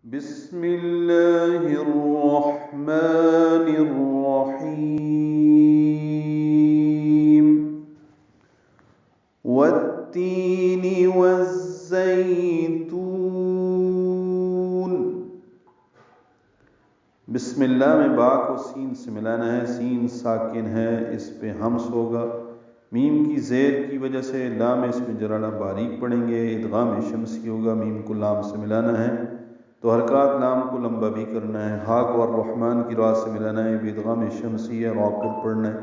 بسم اللہ الرحمن الرحیم والتین والزیتون۔ بسم اللہ میں با کو سین سے ملانا ہے، سین ساکن ہے، اس پہ ہمس ہوگا۔ میم کی زیر کی وجہ سے لام اس میں جرانا باریک پڑیں گے، ادغام شمسی ہوگا، میم کو لام سے ملانا ہے تو حرکات لام کو لمبا بھی کرنا ہے۔ ہا کو الرحمن کی را سے ملانا ہے، ادغام شمسی ہے، را پر پڑھنا ہے۔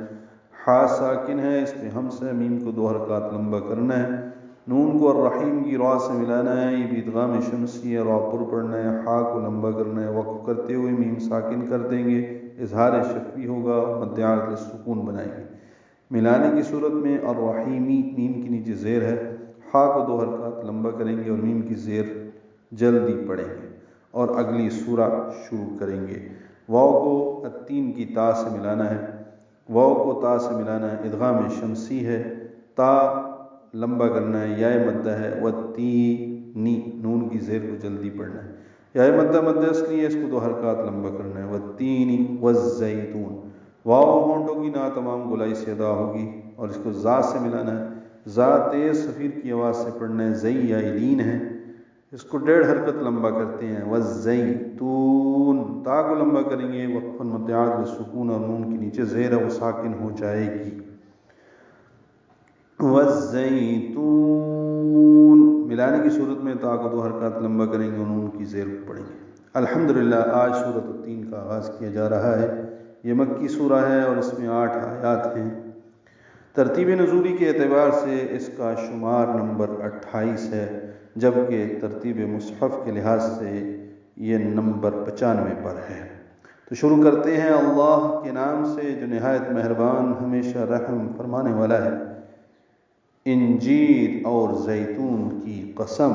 ہا ساکن ہے، اس پہ ہمس ہے، میم کو دو حرکات لمبا کرنا ہے۔ نون کو الرحیم کی را سے ملانا ہے، یہ بھی ادغام شمسی ہے، را پر پڑھنا ہے، ہا کو لمبا کرنا ہے۔ وقف کرتے ہوئے میم ساکن کر دیں گے، اظہار شفوی ہوگا، مد عارض سکون بنائیں گے۔ ملانے کی صورت میں الرحیمی میم کی نیچے زیر ہے، ہا کو دو حرکات لمبا کریں گے اور میم کی زیر جلدی پڑھیں گے اور اگلی سورہ شروع کریں گے۔ واو کو التین کی تا سے ملانا ہے، واو کو تا سے ملانا ہے، ادغام شمسی ہے، تا لمبا کرنا ہے، یا مدہ ہے، والتینی نون کی زیر کو جلدی پڑھنا ہے۔ یا مدہ مدہ اصلی ہے، اس کو دو حرکات لمبا کرنا ہے، والتینی والزیتون۔ واو ہونٹوں کی نا تمام گولائی سے ادا ہوگی اور اس کو زا سے ملانا ہے، زا تیز صفیر کی آواز سے پڑھنا ہے، زئی یا لین ہے، اس کو 1.5 حرکت لمبا کرتے ہیں۔ والزیتون تا کو لمبا کریں گے، وقفاً مد عارض سکون اور نون کی نیچے زیر ہے وہ ساکن ہو جائے گی۔ والزیتون ملانے کی صورت میں تا کو دو حرکات لمبا کریں گے اور نون کی زیر کو پڑھیں گے۔ الحمدللہ آج سورۃ التین کا آغاز کیا جا رہا ہے۔ یہ مکی سورہ ہے اور اس میں 8 آیات ہیں۔ ترتیب نزولی کے اعتبار سے اس کا شمار نمبر 28 ہے، جبکہ ترتیب مصحف کے لحاظ سے یہ نمبر 95 پر ہے۔ تو شروع کرتے ہیں اللہ کے نام سے جو نہایت مہربان ہمیشہ رحم فرمانے والا ہے۔ انجیر اور زیتون کی قسم،